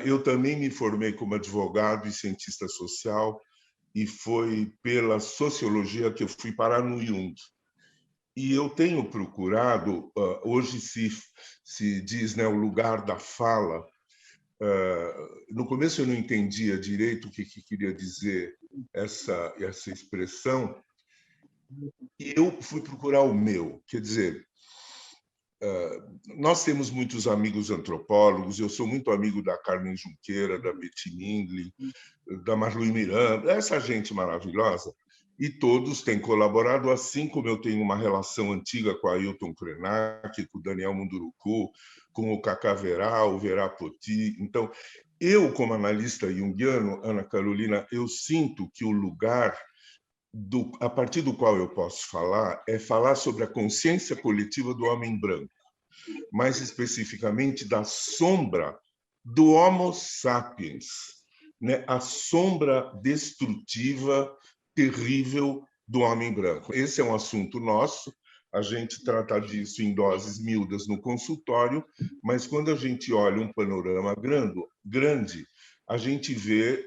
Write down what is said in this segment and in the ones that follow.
eu também me formei como advogado e cientista social, e foi pela sociologia que eu fui parar no Jung. E eu tenho procurado, hoje se diz, né, o lugar da fala. No começo eu não entendia direito o que queria dizer essa expressão, e eu fui procurar o meu. Quer dizer, nós temos muitos amigos antropólogos, eu sou muito amigo da Carmen Junqueira, da Betty Mingley, da Marluí Miranda, essa gente maravilhosa, e todos têm colaborado, assim como eu tenho uma relação antiga com a Ailton Krenak, com o Daniel Munduruku, com o Cacá Verá, o Verá Poti. Então, eu, como analista junguiano, Ana Carolina, eu sinto que o lugar a partir do qual eu posso falar é falar sobre a consciência coletiva do homem branco, mais especificamente da sombra do Homo sapiens, né? A sombra destrutiva, terrível do homem branco. Esse é um assunto nosso, a gente trata disso em doses miúdas no consultório, mas quando a gente olha um panorama grande, a gente vê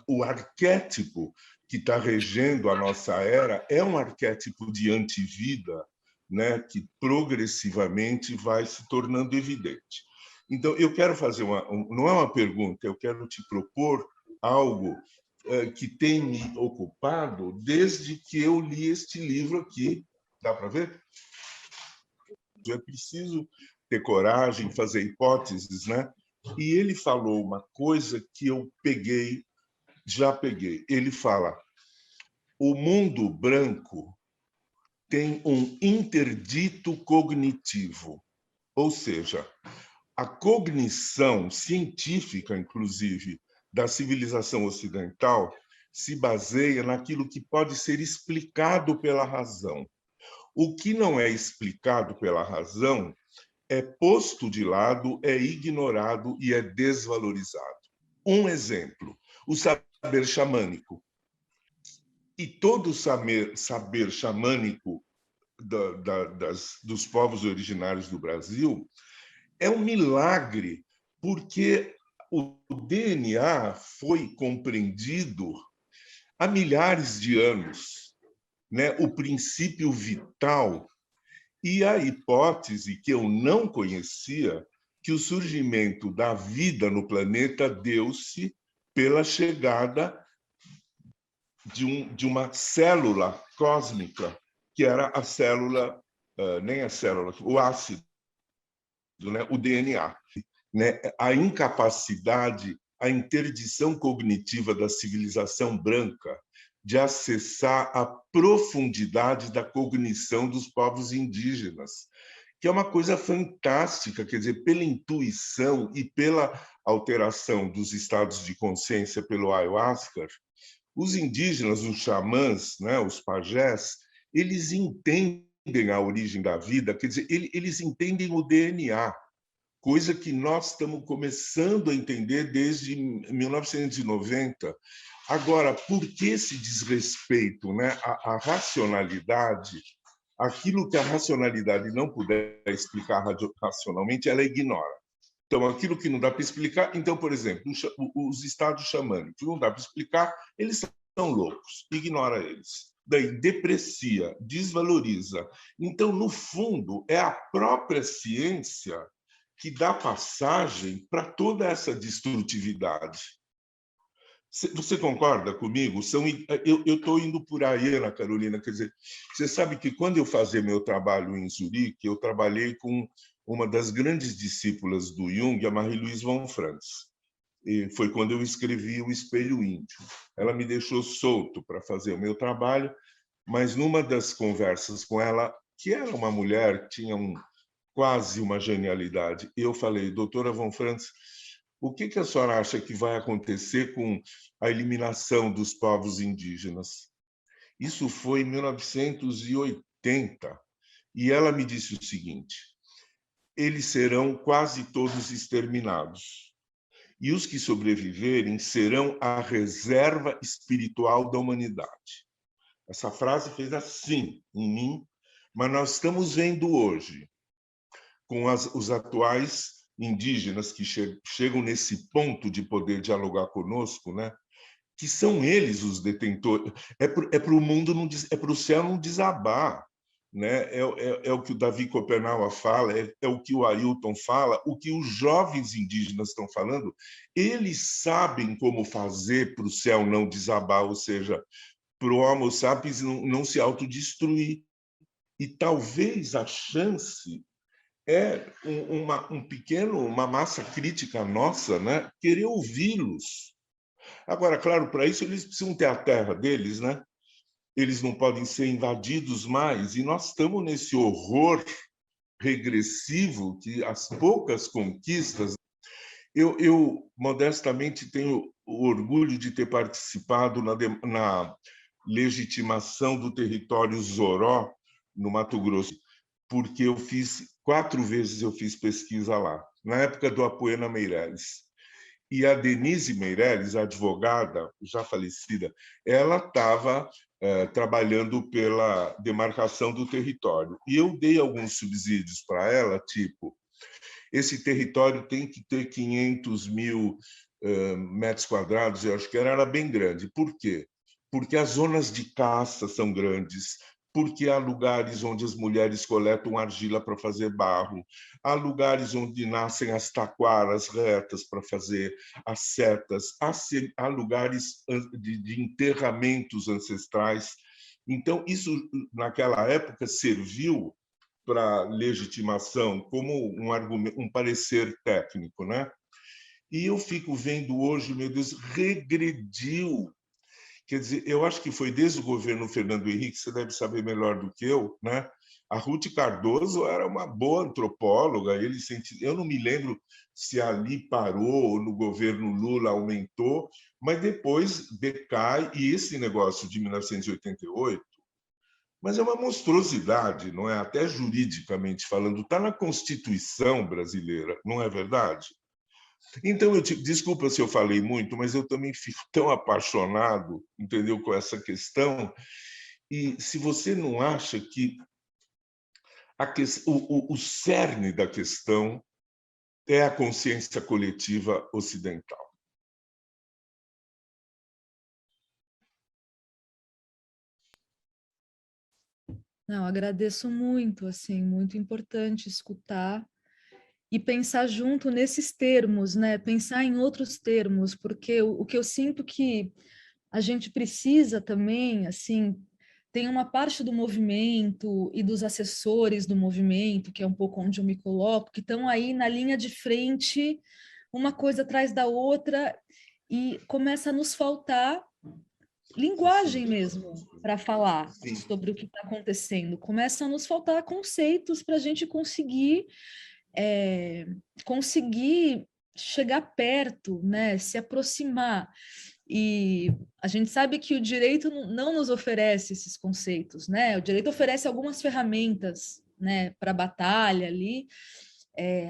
o arquétipo que está regendo a nossa era é um arquétipo de antivida, né, que progressivamente vai se tornando evidente. Então, eu quero fazer não é uma pergunta, eu quero te propor algo que tem me ocupado desde que eu li este livro aqui. Dá para ver? É preciso ter coragem, fazer hipóteses, né? E ele falou uma coisa que eu já peguei. Ele fala: o mundo branco tem um interdito cognitivo, ou seja, a cognição científica, inclusive, da civilização ocidental se baseia naquilo que pode ser explicado pela razão. O que não é explicado pela razão é posto de lado, é ignorado e é desvalorizado. Um exemplo, o saber xamânico. E todo saber xamânico dos povos originários do Brasil é um milagre, porque o DNA foi compreendido há milhares de anos, né? O princípio vital e a hipótese que eu não conhecia, que o surgimento da vida no planeta deu-se pela chegada de uma célula cósmica, que era a célula, nem a célula, o ácido, né? O DNA. Né? A incapacidade, a interdição cognitiva da civilização branca de acessar a profundidade da cognição dos povos indígenas, que é uma coisa fantástica, quer dizer, pela intuição e pela alteração dos estados de consciência pelo ayahuasca, os indígenas, os xamãs, né, os pajés, eles entendem a origem da vida, quer dizer, eles entendem o DNA, coisa que nós estamos começando a entender desde 1990. Agora, por que esse desrespeito, né, à racionalidade? Aquilo que a racionalidade não puder explicar racionalmente, ela ignora. Então, aquilo que não dá para explicar... Então, por exemplo, os estados xamânicos, não dá para explicar, eles são loucos, ignora eles. Daí, deprecia, desvaloriza. Então, no fundo, é a própria ciência que dá passagem para toda essa destrutividade. Você concorda comigo? Eu estou indo por aí, Ana Carolina. Quer dizer, você sabe que quando eu fazia meu trabalho em Zurique, eu trabalhei com uma das grandes discípulas do Jung, a Marie-Louise von Franz. E foi quando eu escrevi O Espelho Índio. Ela me deixou solto para fazer o meu trabalho, mas numa das conversas com ela, que era uma mulher, tinha quase uma genialidade, eu falei: doutora von Franz, o que a senhora acha que vai acontecer com a eliminação dos povos indígenas? Isso foi em 1980. E ela me disse o seguinte: eles serão quase todos exterminados. E os que sobreviverem serão a reserva espiritual da humanidade. Essa frase fez assim em mim, mas nós estamos vendo hoje, com os atuais indígenas que chegam nesse ponto de poder dialogar conosco, né? Que são eles os detentores. É para o mundo não, é para o céu não desabar, né? É o que o Davi Copenaua fala, é o que o Ailton fala, o que os jovens indígenas estão falando. Eles sabem como fazer para o céu não desabar, ou seja, para o Homo sapiens não se autodestruir. E talvez a chance é uma massa crítica nossa, né? Querer ouvi-los. Agora, claro, para isso eles precisam ter a terra deles, né? Eles não podem ser invadidos mais, e nós estamos nesse horror regressivo que as poucas conquistas... Eu modestamente, tenho o orgulho de ter participado na legitimação do território Zoró, no Mato Grosso, porque 4 vezes eu fiz pesquisa lá, na época do Apoena Meireles. E a Denise Meireles, a advogada, já falecida, ela estava trabalhando pela demarcação do território. E eu dei alguns subsídios para ela, tipo, esse território tem que ter 500 mil metros quadrados, eu acho que era bem grande. Por quê? Porque as zonas de caça são grandes, porque há lugares onde as mulheres coletam argila para fazer barro, há lugares onde nascem as taquaras retas para fazer as setas, há lugares de enterramentos ancestrais. Então, isso, naquela época, serviu para legitimação como um argumento, um parecer técnico, né? E eu fico vendo hoje, meu Deus, regrediu. Quer dizer, eu acho que foi desde o governo Fernando Henrique, você deve saber melhor do que eu, né? A Ruth Cardoso era uma boa antropóloga, eu não me lembro se ali parou ou no governo Lula aumentou, mas depois decai, e esse negócio de 1988, mas é uma monstruosidade, não é? Até juridicamente falando, está na Constituição brasileira, não é verdade? Então, desculpa se eu falei muito, mas eu também fico tão apaixonado, entendeu, com essa questão. E se você não acha que o cerne da questão é a consciência coletiva ocidental. Não, agradeço muito, assim, muito importante escutar e pensar junto nesses termos, né? Pensar em outros termos, porque o que eu sinto que a gente precisa também, assim, tem uma parte do movimento e dos assessores do movimento, que é um pouco onde eu me coloco, que estão aí na linha de frente, uma coisa atrás da outra, e começa a nos faltar linguagem mesmo para falar Sim. sobre o que está acontecendo. Começa a nos faltar conceitos para a gente conseguir chegar perto, né? Se aproximar. E a gente sabe que o direito não nos oferece esses conceitos, né? O direito oferece algumas ferramentas, né, para a batalha ali.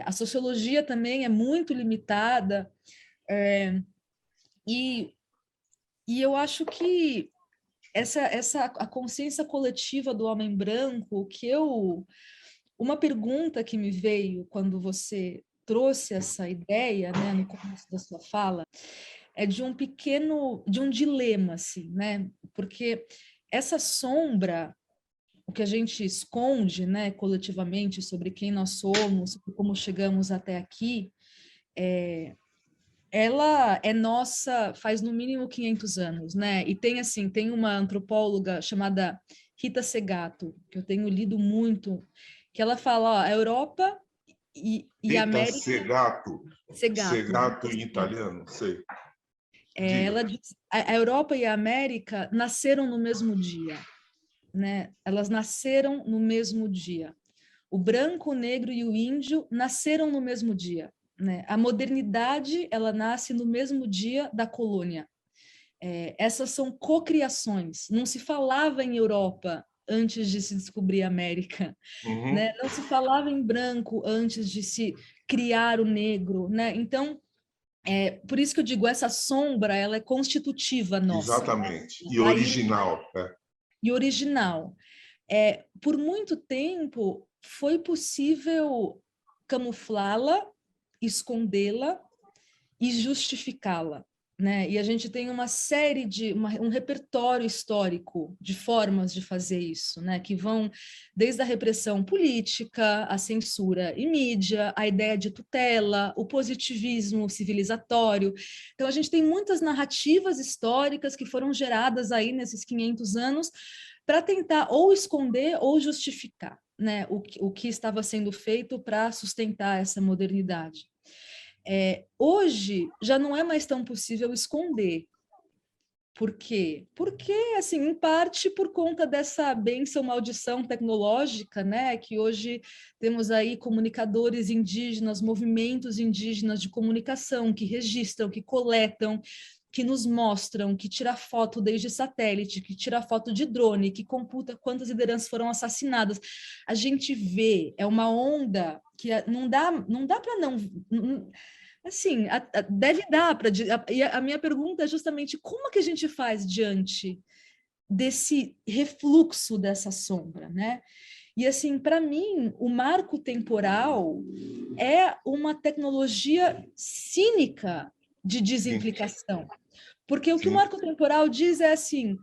A sociologia também é muito limitada. E, e eu acho que a consciência coletiva do homem branco, uma pergunta que me veio quando você trouxe essa ideia, né, no começo da sua fala, é de um dilema, assim, né? Porque essa sombra, o que a gente esconde, né, coletivamente sobre quem nós somos, sobre como chegamos até aqui, ela é nossa faz no mínimo 500 anos, né? E tem uma antropóloga chamada Rita Segato, que eu tenho lido muito, que ela fala, ó, a Europa e a Rita América... Segato, Segato, Segato em italiano, sei. Diga. ela diz, a Europa e a América nasceram no mesmo dia, né? Elas nasceram no mesmo dia. O branco, o negro e o índio nasceram no mesmo dia, né? A modernidade, ela nasce no mesmo dia da colônia. Essas são cocriações. Não se falava em Europa antes de se descobrir a América, Uhum. né? Não se falava em branco antes de se criar o negro, né? Então, por isso que eu digo, essa sombra, ela é constitutiva nossa, Exatamente. E tá aí, original. e original. Por muito tempo, foi possível camuflá-la escondê-la e justificá-la, né? E a gente tem uma série um repertório histórico de formas de fazer isso, né? Que vão desde a repressão política, a censura em mídia, a ideia de tutela, o positivismo civilizatório. Então a gente tem muitas narrativas históricas que foram geradas aí nesses 500 anos para tentar ou esconder ou justificar, né? O que estava sendo feito para sustentar essa modernidade. Hoje já não é mais tão possível esconder. Por quê? Porque, assim, em parte por conta dessa bênção maldição tecnológica, né? Que hoje temos aí comunicadores indígenas, movimentos indígenas de comunicação que registram, que coletam, que nos mostram, que tira foto desde satélite, que tira foto de drone, que computa quantas lideranças foram assassinadas. A gente vê, é uma onda que não dá para não assim, deve dar para. E a minha pergunta é justamente como que a gente faz diante desse refluxo dessa sombra, né? E assim, para mim, o marco temporal é uma tecnologia cínica de desimplicação. Porque o que o marco temporal diz é assim,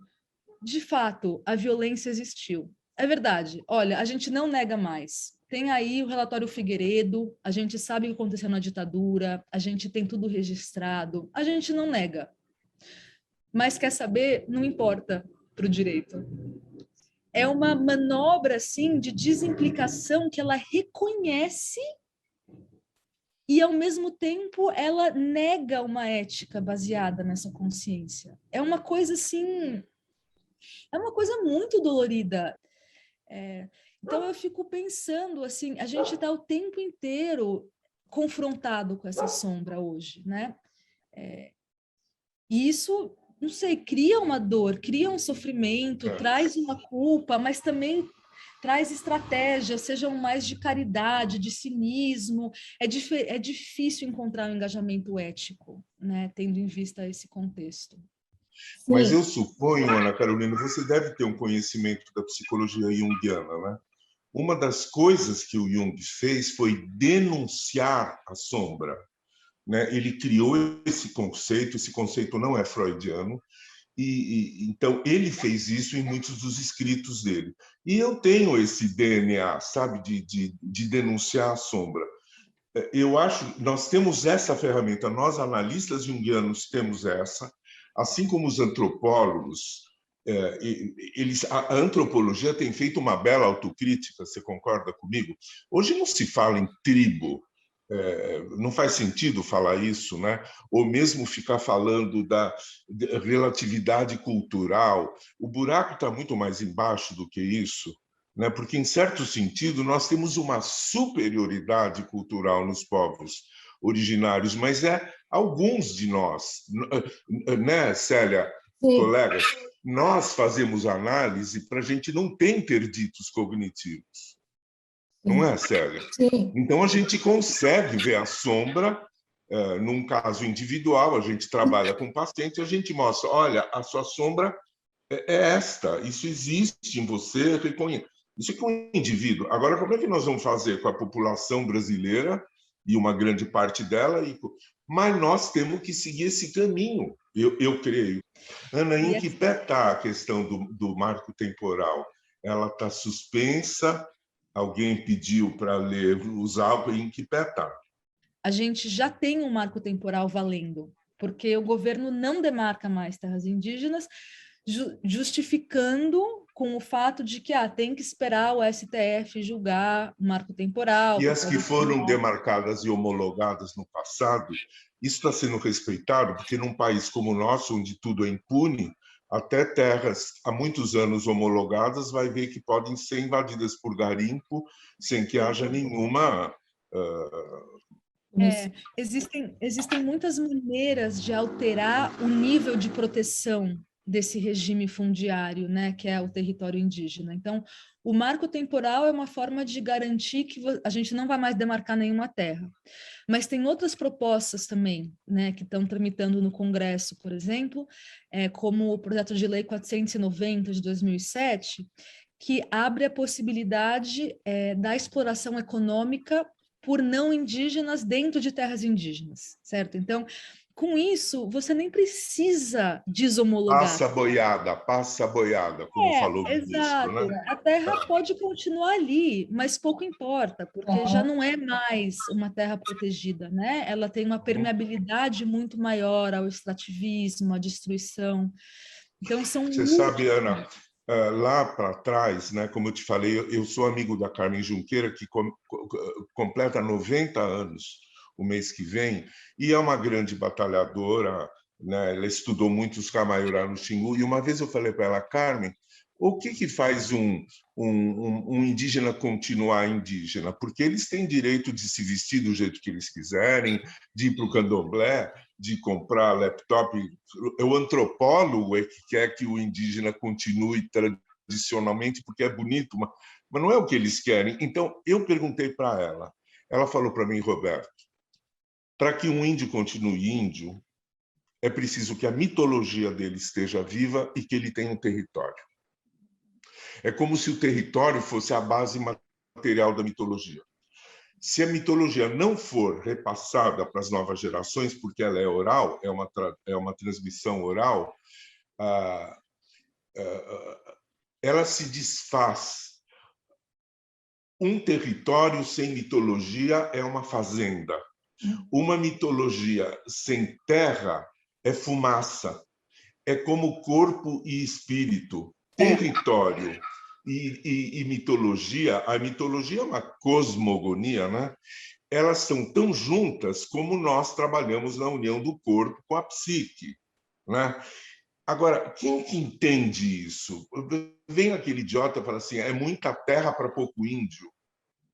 de fato, a violência existiu. É verdade. Olha, a gente não nega mais. Tem aí o relatório Figueiredo, a gente sabe o que aconteceu na ditadura, a gente tem tudo registrado, a gente não nega. Mas quer saber? Não importa para o direito. É uma manobra, assim, de desimplicação que ela reconhece e, ao mesmo tempo, ela nega uma ética baseada nessa consciência. É uma coisa, assim, é uma coisa muito dolorida. Então eu fico pensando assim, a gente está o tempo inteiro confrontado com essa sombra hoje, né? E isso, não sei, cria uma dor, cria um sofrimento, traz uma culpa, mas também traz estratégias, sejam mais de caridade, de cinismo. É difícil encontrar um engajamento ético, né? Tendo em vista esse contexto. Mas eu suponho, Ana Carolina, você deve ter um conhecimento da psicologia junguiana, né? Uma das coisas que o Jung fez foi denunciar a sombra, né? Ele criou esse conceito não é freudiano, então ele fez isso em muitos dos escritos dele. E eu tenho esse DNA, sabe, de denunciar a sombra. Eu acho, nós temos essa ferramenta, nós analistas junguianos temos essa, assim como os antropólogos, a antropologia tem feito uma bela autocrítica, você concorda comigo? Hoje não se fala em tribo, não faz sentido falar isso, né? Ou mesmo ficar falando da relatividade cultural. O buraco está muito mais embaixo do que isso, né? Porque, em certo sentido, nós temos uma superioridade cultural nos povos originários, mas alguns de nós, né, Célia, Sim. colegas, nós fazemos análise para a gente não ter interditos cognitivos. Não é, Célia? Sim. Então, a gente consegue ver a sombra, num caso individual, a gente trabalha com o paciente, a gente mostra, olha, a sua sombra é esta, isso existe em você, reconhece. Isso é com o indivíduo. Agora, como é que nós vamos fazer com a população brasileira, e uma grande parte dela, mas nós temos que seguir esse caminho, eu creio. Ana, em que pé está a questão do marco temporal? Ela está suspensa? Alguém pediu para ler os álbuns, em que pé está? A gente já tem um marco temporal valendo, porque o governo não demarca mais terras indígenas, justificando com o fato de que tem que esperar o STF julgar o marco temporal. E as que foram demarcadas e homologadas no passado, isso está sendo respeitado, porque num país como o nosso, onde tudo é impune, até terras há muitos anos homologadas vai ver que podem ser invadidas por garimpo sem que haja nenhuma... Existem muitas maneiras de alterar o nível de proteção desse regime fundiário, né, que é o território indígena. Então, o marco temporal é uma forma de garantir que a gente não vai mais demarcar nenhuma terra. Mas tem outras propostas também, né, que estão tramitando no Congresso, por exemplo, como o projeto de lei 490 de 2007, que abre a possibilidade da exploração econômica por não indígenas dentro de terras indígenas, certo? Então, com isso, você nem precisa desomologar. Passa a boiada, como falou o ministro, Exato. né? A terra pode continuar ali, mas pouco importa, porque já não é mais uma terra protegida, né? Ela tem uma permeabilidade muito maior ao extrativismo, à destruição. Então, são Você sabe, Ana, múltiplos. lá para trás, né, como eu te falei, eu sou amigo da Carmen Junqueira, que completa 90 anos o mês que vem, e é uma grande batalhadora, né? Ela estudou muito os Camaiurá no Xingu, e uma vez eu falei para ela, Carmen, o que faz um indígena continuar indígena? Porque eles têm direito de se vestir do jeito que eles quiserem, de ir para o candomblé, de comprar laptop. O antropólogo é que quer que o indígena continue tradicionalmente porque é bonito, mas não é o que eles querem. Então, eu perguntei para ela. Ela falou para mim, Roberto, para que um índio continue índio, é preciso que a mitologia dele esteja viva e que ele tenha um território. É como se o território fosse a base material da mitologia. Se a mitologia não for repassada para as novas gerações, porque ela é oral, é uma transmissão oral, ela se desfaz. Um território sem mitologia é uma fazenda. Uma mitologia sem terra é fumaça. É como corpo e espírito. Território e mitologia, a mitologia é uma cosmogonia, né? Elas são tão juntas como nós trabalhamos na união do corpo com a psique, né? Agora, quem que entende isso? Vem aquele idiota e fala assim, é muita terra para pouco índio,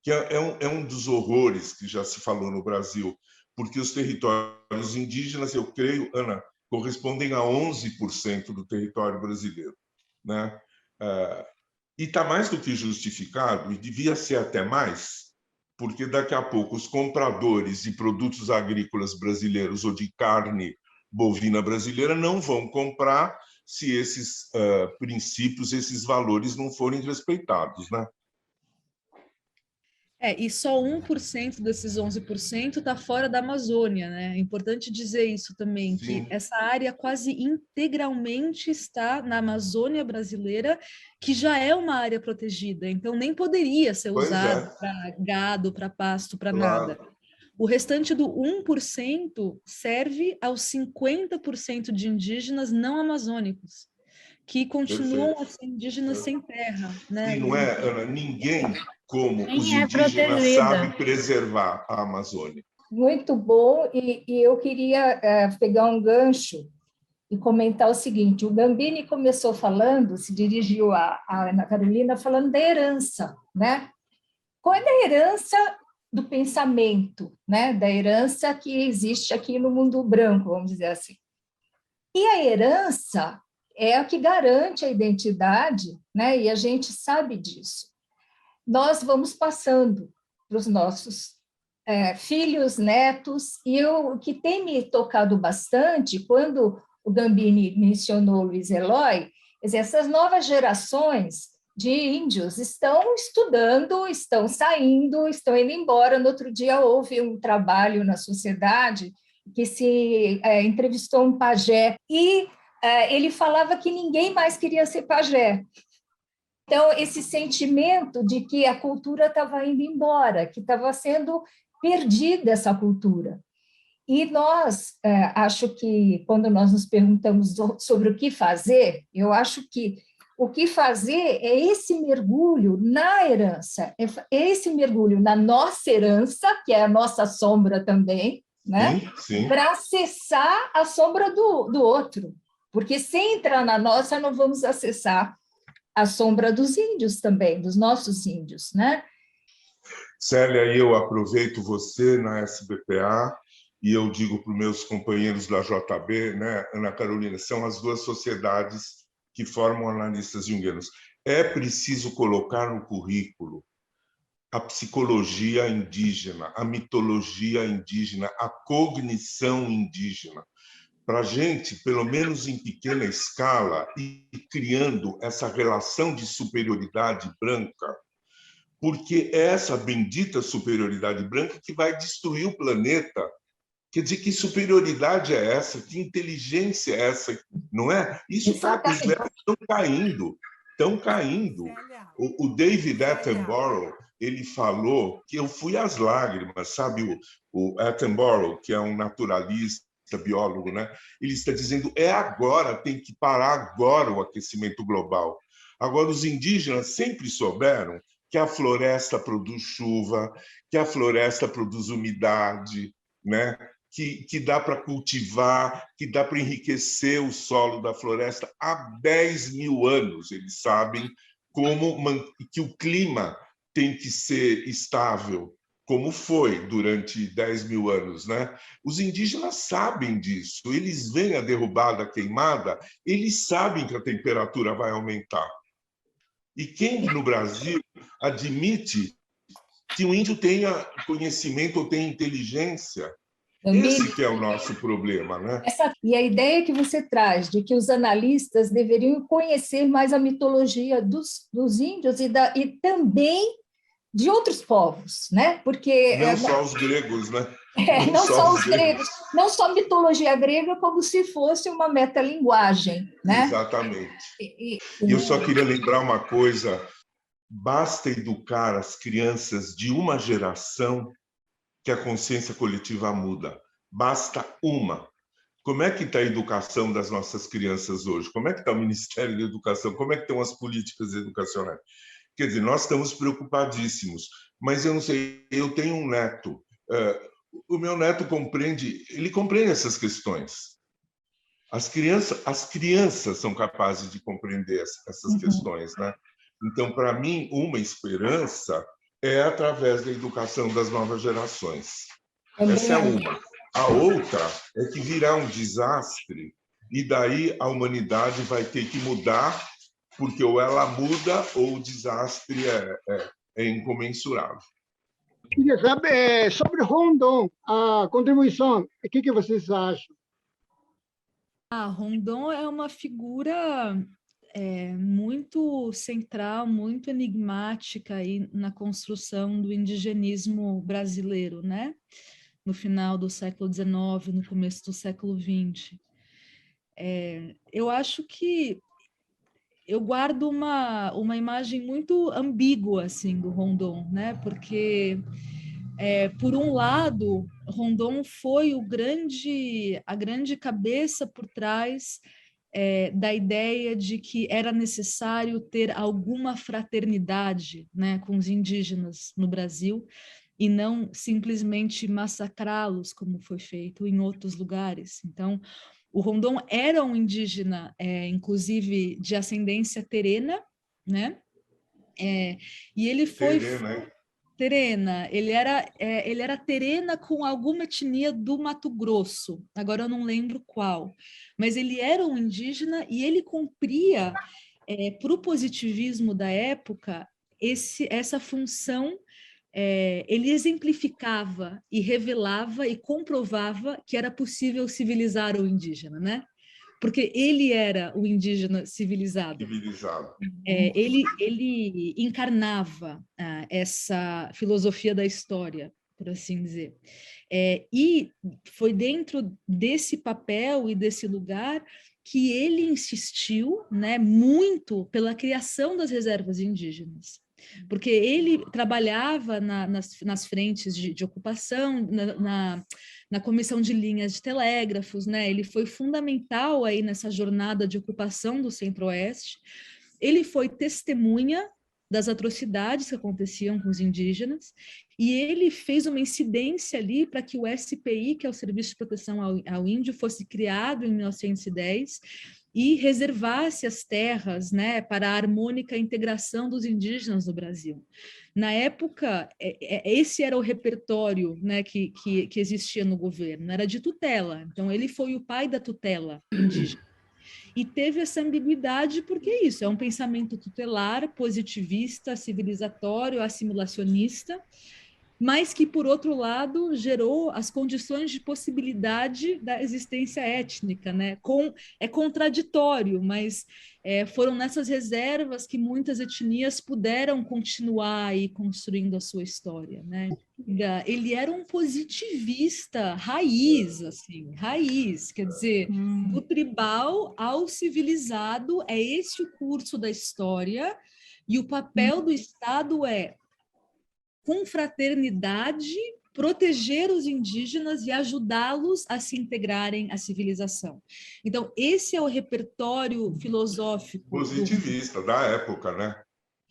que é um dos horrores que já se falou no Brasil, porque os territórios indígenas, eu creio, Ana, correspondem a 11% do território brasileiro, né? E está mais do que justificado, e devia ser até mais, porque daqui a pouco os compradores de produtos agrícolas brasileiros ou de carne bovina brasileira não vão comprar se esses princípios, esses valores não forem respeitados, né? E só 1% desses 11% está fora da Amazônia, né? É importante dizer isso também, que Sim. essa área quase integralmente está na Amazônia brasileira, que já é uma área protegida, então nem poderia ser Pois usado é, para gado, para pasto, para nada. claro. O restante do 1% serve aos 50% de indígenas não amazônicos, que continuam a Perfeito. ser indígenas sem terra, E né? não é, Ana, ninguém como os Nem é indígenas protegida. sabe preservar a Amazônia. Muito bom, e eu queria pegar um gancho e comentar o seguinte: o Gambini começou falando, se dirigiu à Ana Carolina, falando da herança, né? Qual é a herança do pensamento, né? Da herança que existe aqui no mundo branco, vamos dizer assim. E a herança é a que garante a identidade, né? E a gente sabe disso. Nós vamos passando para os nossos filhos, netos, e o que tem me tocado bastante, quando o Gambini mencionou Luiz Eloy, essas novas gerações de índios estão estudando, estão saindo, estão indo embora. No outro dia houve um trabalho na sociedade que se entrevistou um pajé, e ele falava que ninguém mais queria ser pajé. Então, esse sentimento de que a cultura estava indo embora, que estava sendo perdida essa cultura. E nós, acho que, quando nós nos perguntamos sobre o que fazer, eu acho que o que fazer é esse mergulho na herança, é esse mergulho na nossa herança, que é a nossa sombra também, né? Sim. Para acessar a sombra do outro. Porque sem entrar na nossa, não vamos acessar a sombra dos índios também, dos nossos índios, né? Célia, eu aproveito você na SBPA e eu digo para os meus companheiros da JB, né, Ana Carolina, são as duas sociedades que formam analistas junguianos. É preciso colocar no currículo a psicologia indígena, a mitologia indígena, a cognição indígena, para a gente, pelo menos em pequena escala, ir criando essa relação de superioridade branca, porque é essa bendita superioridade branca que vai destruir o planeta. Quer dizer, que superioridade é essa? Que inteligência é essa? Não é? Isso está... Os velhos estão caindo. Estão caindo. O David Attenborough, ele falou que eu fui às lágrimas, sabe? O Attenborough, que é um naturalista, biólogo, né? Ele está dizendo, é agora, tem que parar agora o aquecimento global. Agora, os indígenas sempre souberam que a floresta produz chuva, que a floresta produz umidade, né? Que dá para cultivar, que dá para enriquecer o solo da floresta há 10 mil anos. Eles sabem que o clima tem que ser estável, como foi durante 10 mil anos, né? Os indígenas sabem disso, eles veem a derrubada, a queimada, eles sabem que a temperatura vai aumentar. E quem no Brasil admite que o índio tenha conhecimento ou tenha inteligência? Esse que é o nosso problema, né? E a ideia que você traz de que os analistas deveriam conhecer mais a mitologia dos índios e também de outros povos, né? Porque não só os gregos, né? Não só os gregos, não só a mitologia grega, como se fosse uma metalinguagem, né? Exatamente. E eu só queria lembrar uma coisa: basta educar as crianças de uma geração que a consciência coletiva muda. Basta uma. Como é que está a educação das nossas crianças hoje? Como é que está o Ministério da Educação? Como é que estão as políticas educacionais? Quer dizer, nós estamos preocupadíssimos, mas eu não sei, eu tenho um neto. O meu neto ele compreende essas questões. As crianças são capazes de compreender essas questões, né? Então, para mim, uma esperança é através da educação das novas gerações. Essa é uma. A outra é que virá um desastre e daí a humanidade vai ter que mudar, porque ou ela muda ou o desastre é incomensurável. Queria saber sobre Rondon, a contribuição. O que vocês acham? Rondon é uma figura muito central, muito enigmática aí na construção do indigenismo brasileiro, né? No final do século XIX, no começo do século XX. Eu acho que eu guardo uma imagem muito ambígua assim do Rondon, né? Porque por um lado, Rondon foi a grande cabeça por trás da ideia de que era necessário ter alguma fraternidade, né, com os indígenas no Brasil e não simplesmente massacrá-los como foi feito em outros lugares. Então, o Rondon era um indígena, inclusive de ascendência terena, né? E ele foi terena. Ele era terena com alguma etnia do Mato Grosso. Agora eu não lembro qual, mas ele era um indígena e ele cumpria para o positivismo da época essa função. Ele exemplificava e revelava e comprovava que era possível civilizar o indígena, né? Porque ele era o indígena civilizado. Ele encarnava essa filosofia da história, por assim dizer. E foi dentro desse papel e desse lugar que ele insistiu, né, muito pela criação das reservas indígenas. Porque ele trabalhava nas frentes de ocupação, na comissão de linhas de telégrafos, né? Ele foi fundamental aí nessa jornada de ocupação do Centro-Oeste. Ele foi testemunha das atrocidades que aconteciam com os indígenas, e ele fez uma incidência ali para que o SPI, que é o Serviço de Proteção ao Índio, fosse criado em 1910 e reservasse as terras, né, para a harmônica integração dos indígenas no Brasil. Na época, esse era o repertório, né, que existia no governo, era de tutela. Então, ele foi o pai da tutela indígena. E teve essa ambiguidade porque é isso, é um pensamento tutelar, positivista, civilizatório, assimilacionista, mas que, por outro lado, gerou as condições de possibilidade da existência étnica, né? É contraditório, mas foram nessas reservas que muitas etnias puderam continuar aí construindo a sua história, né? Ele era um positivista raiz, assim, raiz, quer dizer, do tribal ao civilizado, é esse o curso da história, e o papel do Estado é com fraternidade, proteger os indígenas e ajudá-los a se integrarem à civilização. Então, esse é o repertório filosófico positivista da época, né?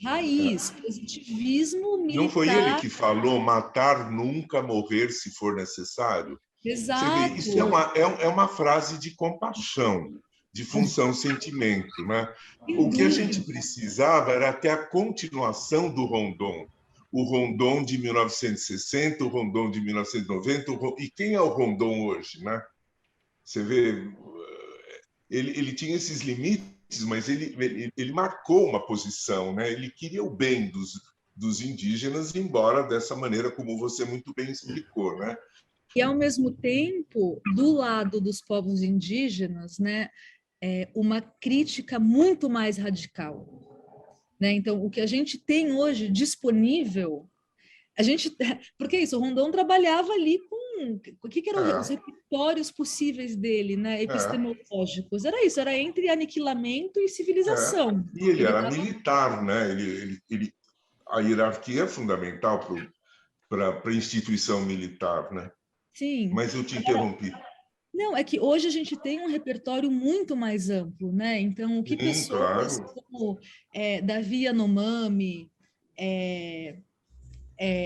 Raiz, positivismo militar. Não foi ele que falou matar nunca, morrer se for necessário? Exato. Você vê, isso é uma frase de compaixão, de função sentimento, né? O que a gente precisava era ter a continuação do Rondon. O Rondon de 1960, o Rondon de 1990, e quem é o Rondon hoje, né? Você vê, ele tinha esses limites, mas ele marcou uma posição, né? Ele queria o bem dos indígenas, embora dessa maneira, como você muito bem explicou, né? E, ao mesmo tempo, do lado dos povos indígenas, né, uma crítica muito mais radical. Né? Então, o que a gente tem hoje disponível, porque isso, o Rondon trabalhava ali com o que eram os repertórios possíveis dele, né, epistemológicos. Era isso, era entre aniquilamento e civilização. E ele era militar, né? A hierarquia é fundamental para a instituição militar, né? Sim. Mas eu te interrompi. Não, é que hoje a gente tem um repertório muito mais amplo, né? Então, o que pessoas como Davi Yanomami,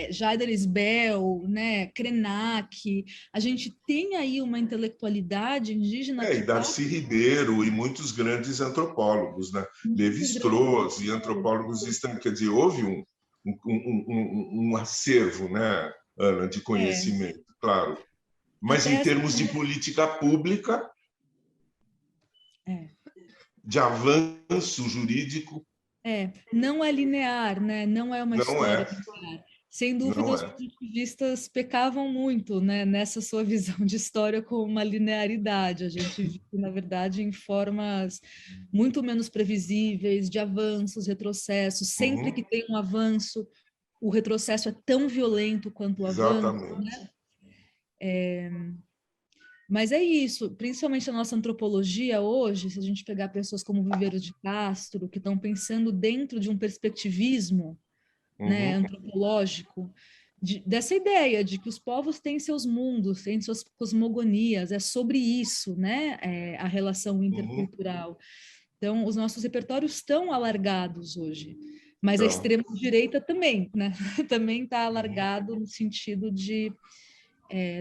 Jaider Isbel, né, Krenak, a gente tem aí uma intelectualidade indígena... E Darcy Ribeiro e muitos grandes antropólogos, né? Lévi-Strauss e antropólogos estanques. Quer dizer, houve um acervo, né, Ana, de conhecimento, claro. Mas em termos de política pública, de avanço jurídico... não é linear, né? Não é uma história linear. Sem dúvida, os positivistas pecavam muito, né, nessa sua visão de história com uma linearidade. A gente vive, na verdade, em formas muito menos previsíveis, de avanços, retrocessos. Sempre que tem um avanço, o retrocesso é tão violento quanto o avanço, né? Mas é isso, principalmente a nossa antropologia hoje, se a gente pegar pessoas como Viveiro de Castro, que estão pensando dentro de um perspectivismo, né, antropológico, dessa ideia de que os povos têm seus mundos, têm suas cosmogonias, é sobre isso, né, a relação intercultural. Então, os nossos repertórios estão alargados hoje, mas a extrema-direita também, né, também está alargado no sentido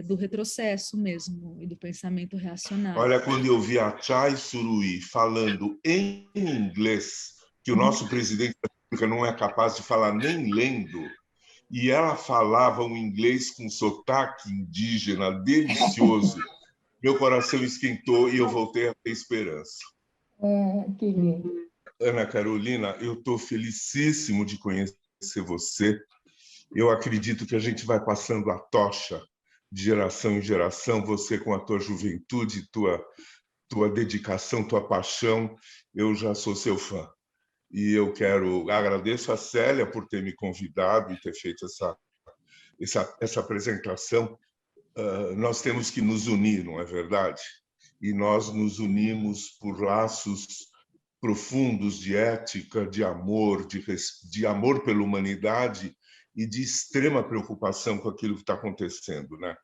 do retrocesso mesmo e do pensamento reacionário. Olha, quando eu vi a Chai Suruí falando em inglês, que o nosso presidente da República não é capaz de falar nem lendo, e ela falava um inglês com sotaque indígena delicioso, meu coração esquentou e eu voltei a ter esperança. Que lindo. Ana Carolina, eu estou felicíssimo de conhecer você. Eu acredito que a gente vai passando a tocha de geração em geração, você com a tua juventude, tua dedicação, tua paixão, eu já sou seu fã. E eu agradeço a Célia por ter me convidado e ter feito essa apresentação. Nós temos que nos unir, não é verdade? E nós nos unimos por laços profundos de ética, de amor pela humanidade e de extrema preocupação com aquilo que está acontecendo, né?